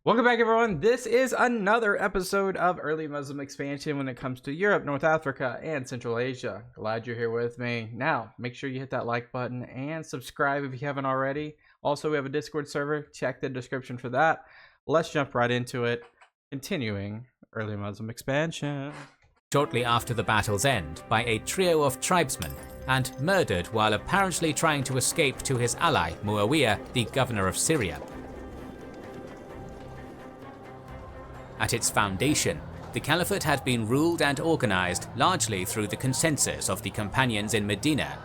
Welcome back, everyone. This is another episode of Early Muslim Expansion when it comes to Europe, North Africa, and Central Asia. Glad you're here with me. Now, make sure you hit that like button and subscribe if you haven't already. Also, we have a Discord server. Check the description for that. Let's jump right into it. Continuing Early Muslim Expansion. Shortly after the battle's end by a trio of tribesmen and murdered while apparently trying to escape to his ally Muawiyah, the governor of Syria. At its foundation, the Caliphate had been ruled and organized largely through the consensus of the companions in Medina,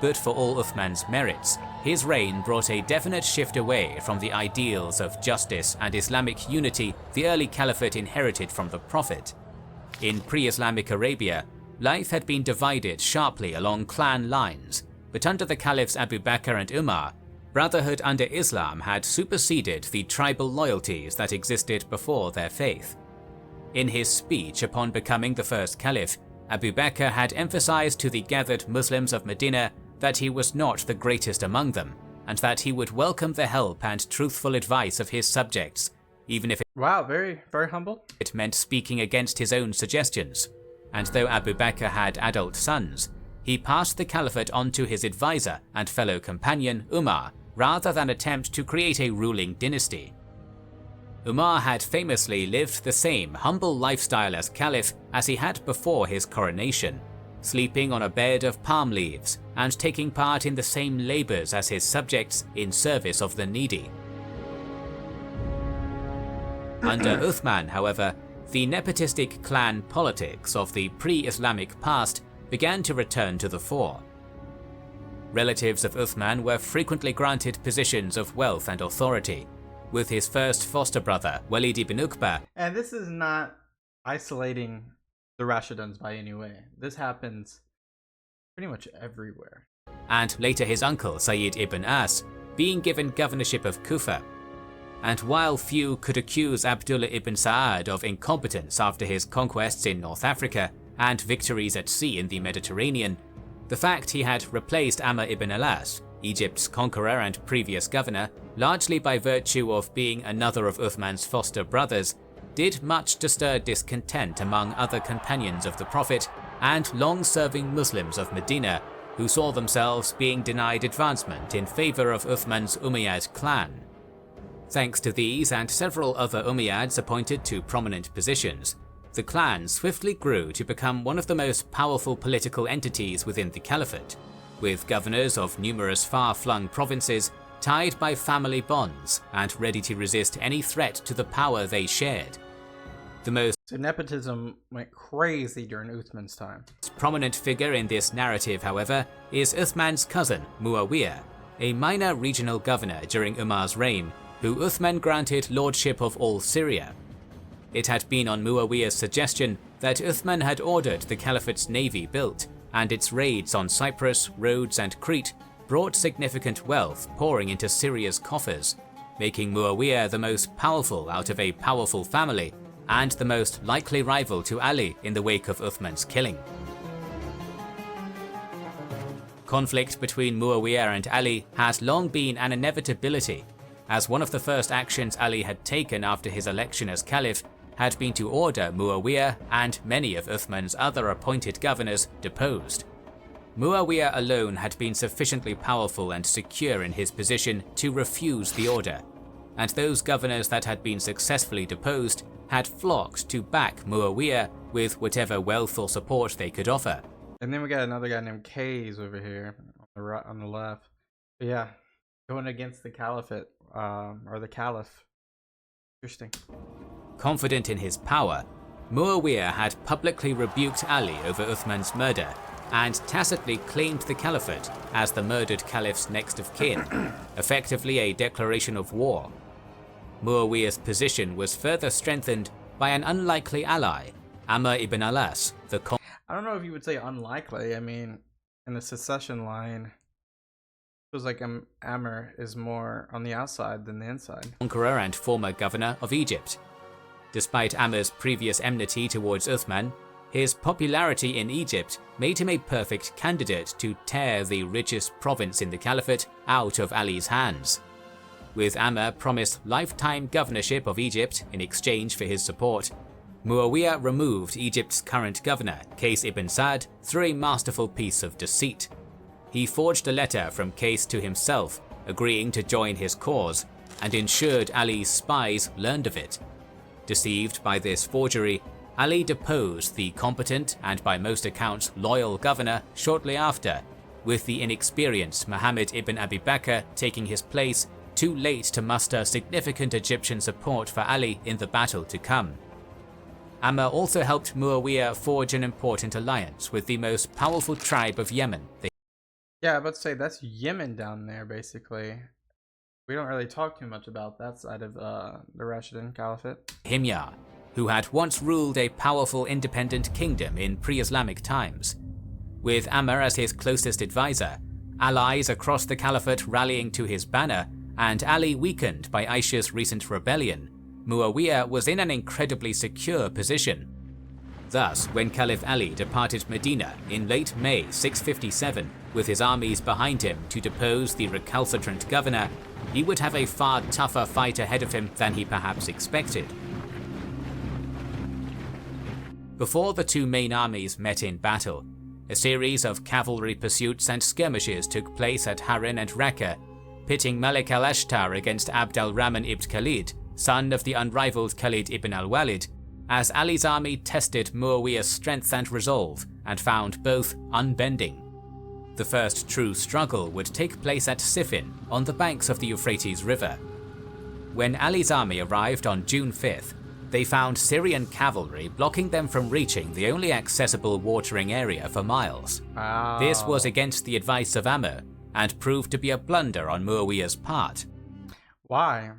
but for all Uthman's merits, his reign brought a definite shift away from the ideals of justice and Islamic unity the early Caliphate inherited from the Prophet. In pre-Islamic Arabia, life had been divided sharply along clan lines, but under the Caliphs Abu Bakr and Umar, brotherhood under Islam had superseded the tribal loyalties that existed before their faith. In his speech upon becoming the first Caliph, Abu Bakr had emphasized to the gathered Muslims of Medina that he was not the greatest among them, and that he would welcome the help and truthful advice of his subjects, even if very humble. It meant speaking against his own suggestions. And though Abu Bakr had adult sons, he passed the caliphate on to his advisor and fellow companion Umar, rather than attempt to create a ruling dynasty. Umar had famously lived the same humble lifestyle as caliph as he had before his coronation, sleeping on a bed of palm leaves and taking part in the same labors as his subjects in service of the needy. Under Uthman, however, the nepotistic clan politics of the pre-Islamic past began to return to the fore. Relatives of Uthman were frequently granted positions of wealth and authority, with his first foster brother, Walid ibn Uqba. And this is not isolating the Rashiduns by any way. This happens pretty much everywhere. And later his uncle, Sayyid ibn As, being given governorship of Kufa. And while few could accuse Abdullah ibn Sa'ad of incompetence after his conquests in North Africa and victories at sea in the Mediterranean, the fact he had replaced Amr ibn al-As, Egypt's conqueror and previous governor, largely by virtue of being another of Uthman's foster brothers, did much to stir discontent among other companions of the Prophet and long-serving Muslims of Medina, who saw themselves being denied advancement in favor of Uthman's Umayyad clan. Thanks to these and several other Umayyads appointed to prominent positions, the clan swiftly grew to become one of the most powerful political entities within the Caliphate, with governors of numerous far-flung provinces tied by family bonds and ready to resist any threat to the power they shared. So nepotism went crazy during Uthman's time. Prominent figure in this narrative, however, is Uthman's cousin, Muawiyah, a minor regional governor during Umar's reign, who Uthman granted lordship of all Syria. It had been on Muawiyah's suggestion that Uthman had ordered the Caliphate's navy built, and its raids on Cyprus, Rhodes and Crete brought significant wealth pouring into Syria's coffers, making Muawiyah the most powerful out of a powerful family and the most likely rival to Ali in the wake of Uthman's killing. Conflict between Muawiyah and Ali had long been an inevitability, as one of the first actions Ali had taken after his election as caliph had been to order Muawiyah and many of Uthman's other appointed governors deposed. Muawiyah alone had been sufficiently powerful and secure in his position to refuse the order, and those governors that had been successfully deposed had flocked to back Muawiyah with whatever wealth or support they could offer. And then we got another guy named Kays over here on the left. But yeah, going against the Caliphate, or the Caliph. Interesting. Confident in his power, Muawiyah had publicly rebuked Ali over Uthman's murder and tacitly claimed the Caliphate as the murdered Caliph's next of kin, effectively a declaration of war. Muawiyah's position was further strengthened by an unlikely ally, Amr ibn al-As, I don't know if you would say unlikely. I mean, in the succession line, it feels like Amr is more on the outside than the inside. Conqueror and former governor of Egypt. Despite Amr's previous enmity towards Uthman, his popularity in Egypt made him a perfect candidate to tear the richest province in the Caliphate out of Ali's hands. with Amr promised lifetime governorship of Egypt in exchange for his support, Muawiyah removed Egypt's current governor, Qais ibn Sa'd, through a masterful piece of deceit. He forged a letter from Qais to himself, agreeing to join his cause, and ensured Ali's spies learned of it. Deceived by this forgery, Ali deposed the competent and by most accounts loyal governor shortly after, with the inexperienced Muhammad ibn Abi Bakr taking his place, too late to muster significant Egyptian support for Ali in the battle to come. Amr also helped Muawiyah forge an important alliance with the most powerful tribe of Yemen. Yeah, I was about to say, that's Yemen down there, basically. We don't really talk too much about that side of the Rashidun Caliphate. Himyar, who had once ruled a powerful independent kingdom in pre-Islamic times. With Amr as his closest advisor, allies across the Caliphate rallying to his banner, and Ali weakened by Aisha's recent rebellion, Muawiyah was in an incredibly secure position. Thus, when Caliph Ali departed Medina in late May 657 with his armies behind him to depose the recalcitrant governor, he would have a far tougher fight ahead of him than he perhaps expected. Before the two main armies met in battle, a series of cavalry pursuits and skirmishes took place at Harin and Raqqa, pitting Malik al-Ashtar against Abd al-Rahman ibn Khalid, son of the unrivaled Khalid ibn al-Walid, as Ali's army tested Muawiyah's strength and resolve and found both unbending. The first true struggle would take place at Siffin on the banks of the Euphrates River. When Ali's army arrived on June 5th, they found Syrian cavalry blocking them from reaching the only accessible watering area for miles. Wow. This was against the advice of Amr and proved to be a blunder on Muawiyah's part. Why?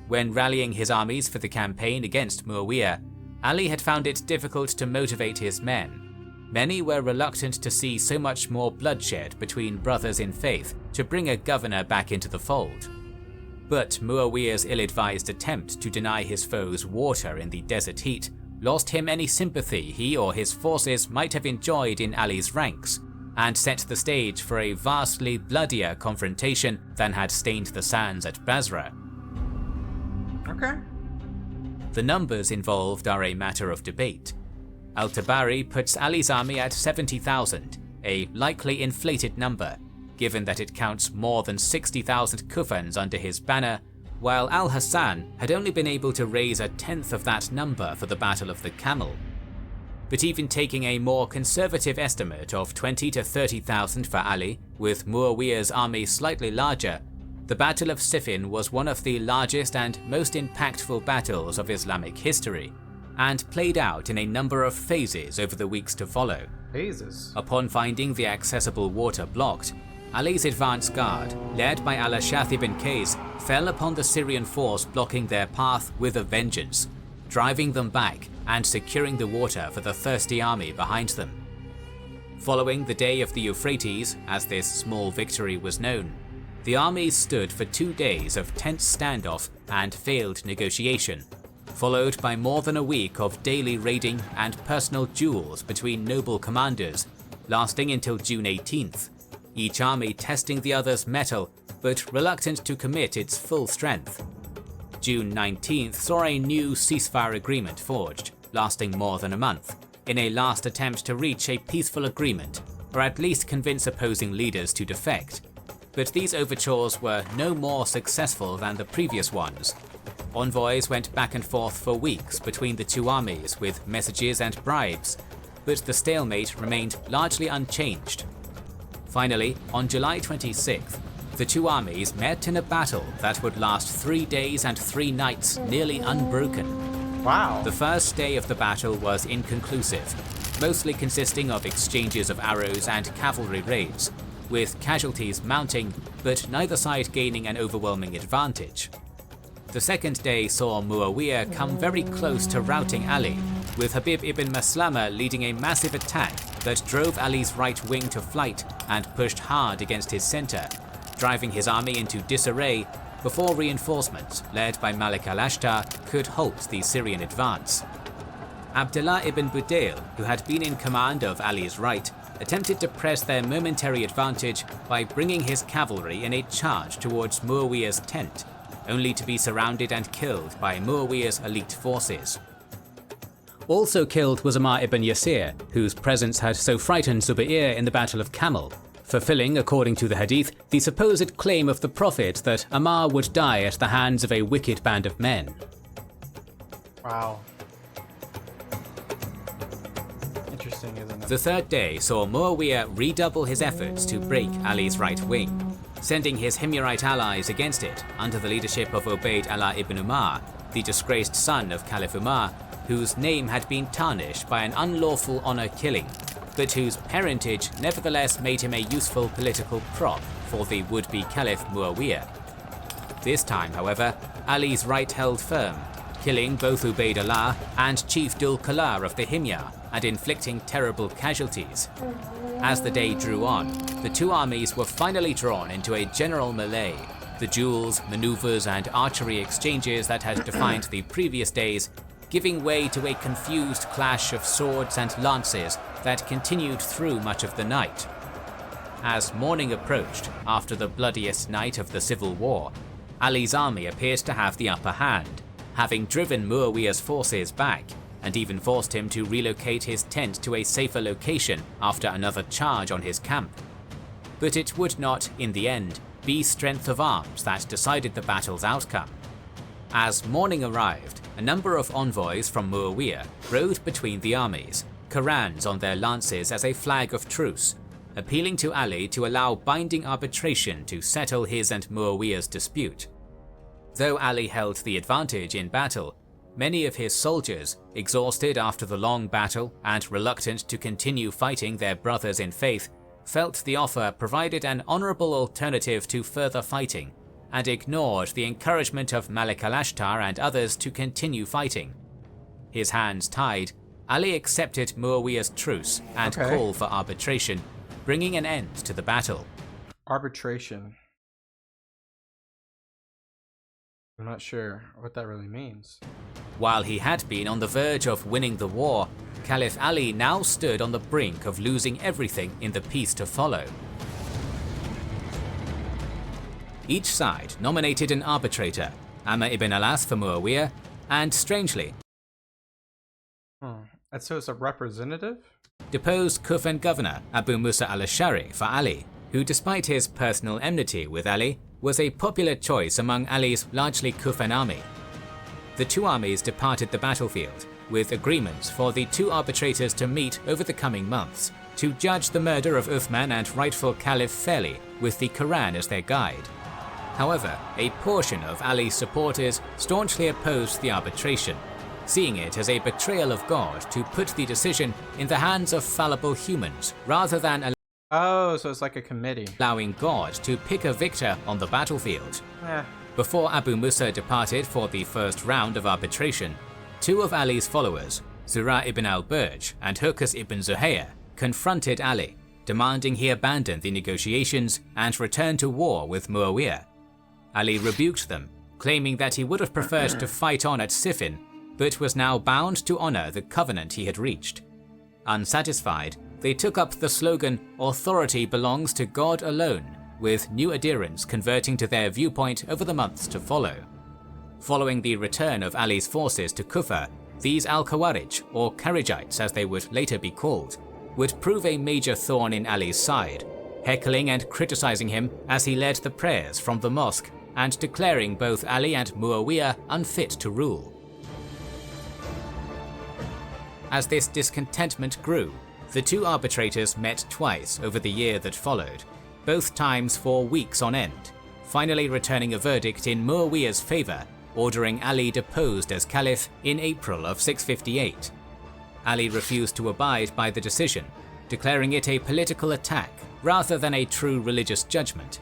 When rallying his armies for the campaign against Muawiyah, Ali had found it difficult to motivate his men. Many were reluctant to see so much more bloodshed between brothers in faith to bring a governor back into the fold. But Muawiyah's ill-advised attempt to deny his foes water in the desert heat lost him any sympathy he or his forces might have enjoyed in Ali's ranks, and set the stage for a vastly bloodier confrontation than had stained the sands at Basra. Okay. The numbers involved are a matter of debate. Al-Tabari puts Ali's army at 70,000, a likely inflated number, given that it counts more than 60,000 Kufans under his banner, while Al-Hassan had only been able to raise a tenth of that number for the Battle of the Camel. But even taking a more conservative estimate of 20 to 30,000 for Ali, with Muawiyah's army slightly larger, the Battle of Siffin was one of the largest and most impactful battles of Islamic history, and played out in a number of phases over the weeks to follow. Phases? Upon finding the accessible water blocked, Ali's advance guard, led by al-Ash'ath ibn Qais, fell upon the Syrian force blocking their path with a vengeance, driving them back and securing the water for the thirsty army behind them. Following the Day of the Euphrates, as this small victory was known, the armies stood for 2 days of tense standoff and failed negotiation, followed by more than a week of daily raiding and personal duels between noble commanders, lasting until June 18th, each army testing the other's mettle but reluctant to commit its full strength. June 19th saw a new ceasefire agreement forged, lasting more than a month, in a last attempt to reach a peaceful agreement, or at least convince opposing leaders to defect. But these overtures were no more successful than the previous ones. Envoys went back and forth for weeks between the two armies with messages and bribes, but the stalemate remained largely unchanged. Finally, on July 26th, the two armies met in a battle that would last 3 days and 3 nights, nearly unbroken. Wow. The first day of the battle was inconclusive, mostly consisting of exchanges of arrows and cavalry raids, with casualties mounting, but neither side gaining an overwhelming advantage. The second day saw Muawiyah come very close to routing Ali, with Habib ibn Maslama leading a massive attack that drove Ali's right wing to flight and pushed hard against his center, driving his army into disarray before reinforcements led by Malik al-Ashtar could halt the Syrian advance. Abdullah ibn Budayl, who had been in command of Ali's right, attempted to press their momentary advantage by bringing his cavalry in a charge towards Muawiyah's tent, only to be surrounded and killed by Muawiyah's elite forces. Also killed was Ammar ibn Yasir, whose presence had so frightened Zubayr in the Battle of Camel, fulfilling, according to the hadith, the supposed claim of the Prophet that Ammar would die at the hands of a wicked band of men. Wow. Interesting, isn't it? The third day saw Muawiyah redouble his efforts to break Ali's right wing, sending his Himyarite allies against it under the leadership of Ubayd Allah ibn Umar, the disgraced son of Caliph Umar, whose name had been tarnished by an unlawful honor killing, but whose parentage nevertheless made him a useful political prop for the would-be Caliph Muawiyah. This time, however, Ali's right held firm, killing both Ubayd Allah and Chief Dul Qalar of the Himyar and inflicting terrible casualties. As the day drew on, the two armies were finally drawn into a general melee. The duels, maneuvers, and archery exchanges that had defined the previous days giving way to a confused clash of swords and lances that continued through much of the night. As morning approached, after the bloodiest night of the civil war, Ali's army appeared to have the upper hand, having driven Muawiyah's forces back and even forced him to relocate his tent to a safer location after another charge on his camp. But it would not, in the end, be strength of arms that decided the battle's outcome. As morning arrived, a number of envoys from Muawiyah rode between the armies, Qurans on their lances as a flag of truce, appealing to Ali to allow binding arbitration to settle his and Muawiyah's dispute. Though Ali held the advantage in battle, many of his soldiers, exhausted after the long battle and reluctant to continue fighting their brothers in faith, felt the offer provided an honorable alternative to further fighting, and ignored the encouragement of Malik al-Ashtar and others to continue fighting. His hands tied, Ali accepted Muawiyah's truce and call for arbitration, bringing an end to the battle. Arbitration. I'm not sure what that really means. While he had been on the verge of winning the war, Caliph Ali now stood on the brink of losing everything in the peace to follow. Each side nominated an arbitrator, Amr ibn al-As for Muawiyah, and strangely, And so it's a representative? deposed Kufan governor Abu Musa al-Ash'ari for Ali, who despite his personal enmity with Ali, was a popular choice among Ali's largely Kufan army. The two armies departed the battlefield, with agreements for the two arbitrators to meet over the coming months, to judge the murder of Uthman and rightful Caliph fairly, with the Quran as their guide. However, a portion of Ali's supporters staunchly opposed the arbitration, seeing it as a betrayal of God to put the decision in the hands of fallible humans rather than Oh, so it's like a committee. allowing God to pick a victor on the battlefield. Before Abu Musa departed for the first round of arbitration, two of Ali's followers, Zura ibn al-Burj and Hurqus ibn Zuhayr, confronted Ali, demanding he abandon the negotiations and return to war with Muawiyah. Ali rebuked them, claiming that he would have preferred to fight on at Siffin, but was now bound to honor the covenant he had reached. Unsatisfied, they took up the slogan, "Authority belongs to God alone," with new adherents converting to their viewpoint over the months to follow. Following the return of Ali's forces to Kufa, these Al-Khawarij, or Kharijites as they would later be called, would prove a major thorn in Ali's side, heckling and criticizing him as he led the prayers from the mosque and declaring both Ali and Muawiyah unfit to rule. As this discontentment grew, the two arbitrators met twice over the year that followed, both times for weeks on end, finally returning a verdict in Muawiyah's favor, ordering Ali deposed as caliph in April of 658. Ali refused to abide by the decision, declaring it a political attack rather than a true religious judgment,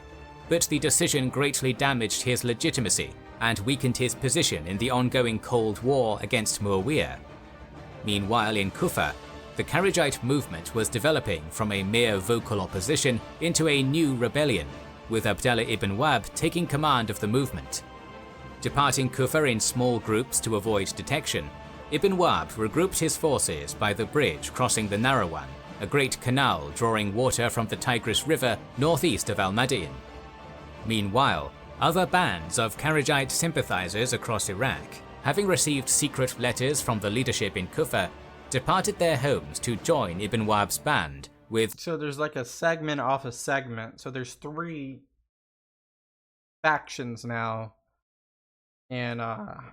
but the decision greatly damaged his legitimacy and weakened his position in the ongoing Cold War against Muawiyah. Meanwhile in Kufa, the Kharijite movement was developing from a mere vocal opposition into a new rebellion, with Abdallah ibn Wahb taking command of the movement. Departing Kufa in small groups to avoid detection, Ibn Wahb regrouped his forces by the bridge crossing the Narawan, a great canal drawing water from the Tigris River northeast of Al-Madain. Meanwhile, other bands of Kharijite sympathizers across Iraq, having received secret letters from the leadership in Kufa, departed their homes to join Ibn Wahb's band with... So there's like a segment off a segment. So there's 3 factions now in the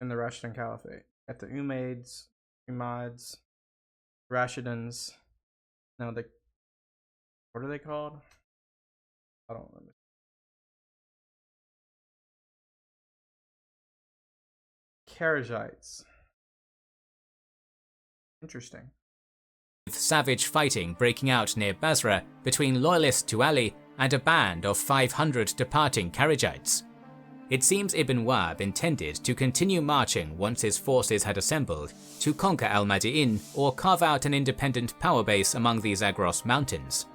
Rashidun Caliphate. At the Umayyads, Rashiduns. No, what are they called? I don't remember. Kharijites. Interesting. With savage fighting breaking out near Basra between loyalists to Ali and a band of 500 departing Kharijites. It seems Ibn Wahb intended to continue marching once his forces had assembled to conquer Al-Madain or carve out an independent power base among the Zagros mountains.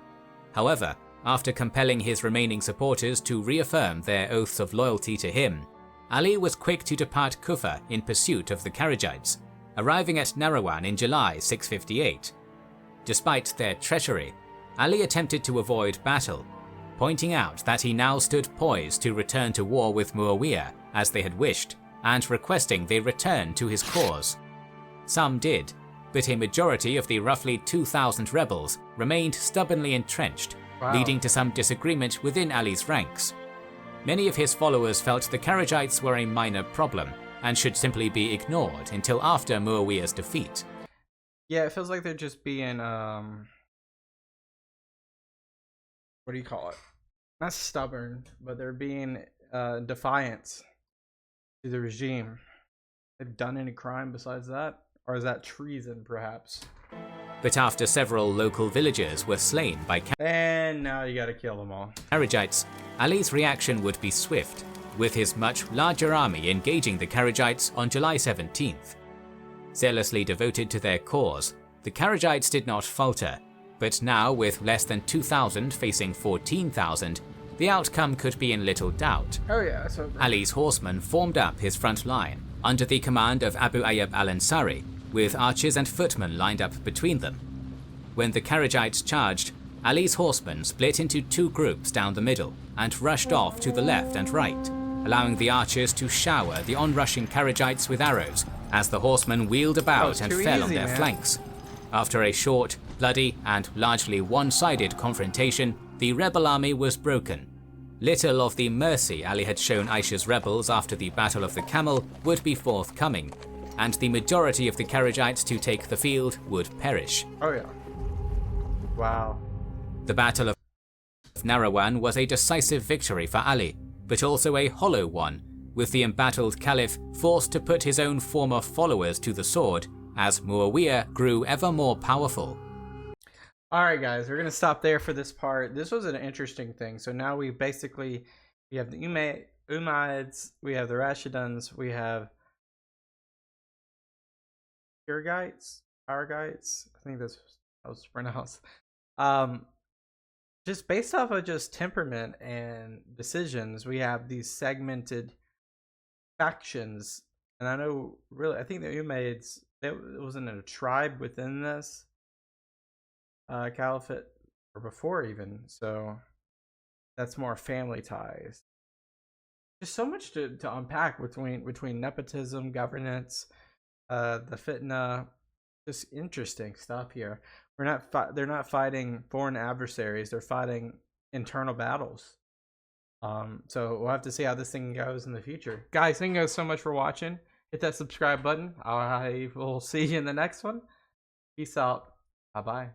However, after compelling his remaining supporters to reaffirm their oaths of loyalty to him, Ali was quick to depart Kufa in pursuit of the Kharijites, arriving at Narawan in July 658. Despite their treachery, Ali attempted to avoid battle, pointing out that he now stood poised to return to war with Muawiyah as they had wished, and requesting they return to his cause. Some did, but a majority of the roughly 2,000 rebels remained stubbornly entrenched, leading to some disagreement within Ali's ranks. Many of his followers felt the Kharijites were a minor problem and should simply be ignored until after Muawiyah's defeat. Yeah, it feels like they're just being, what do you call it? Not stubborn, but they're being defiant to the regime. They've done any crime besides that? Or is that treason, perhaps? But after several local villagers were slain by and now you gotta kill them all. Kharijites, Ali's reaction would be swift, with his much larger army engaging the Kharijites on July 17th. Zealously devoted to their cause, the Kharijites did not falter, but now with less than 2,000 facing 14,000, the outcome could be in little doubt. Oh yeah, so Ali's horsemen formed up his front line, under the command of Abu Ayyub al-Ansari, with archers and footmen lined up between them. When the Kharijites charged, Ali's horsemen split into 2 groups down the middle and rushed off to the left and right, allowing the archers to shower the onrushing Kharijites with arrows as the horsemen wheeled about and fell on their flanks. After a short, bloody and largely one-sided confrontation, the rebel army was broken. Little of the mercy Ali had shown Aisha's rebels after the Battle of the Camel would be forthcoming, and the majority of the Kharijites to take the field would perish. Oh yeah. Wow. The Battle of Narawan was a decisive victory for Ali, but also a hollow one, with the embattled Caliph forced to put his own former followers to the sword as Muawiyah grew ever more powerful. Alright guys, we're going to stop there for this part. This was an interesting thing. So now we have the Umayyads, we have the Rashiduns, we have Paragites, I think that's how it's pronounced. Just based off of just temperament and decisions, we have these segmented factions. And I know, really, I think the Umayyads, it wasn't a tribe within this caliphate, or before even, so that's more family ties. There's so much to unpack between nepotism, governance, the fitna, just interesting stuff here. They're not fighting foreign adversaries, they're fighting internal battles. So we'll have to see how this thing goes in the future. Guys, thank you guys so much for watching. Hit that subscribe button. I will see you in the next one. Peace out. Bye bye.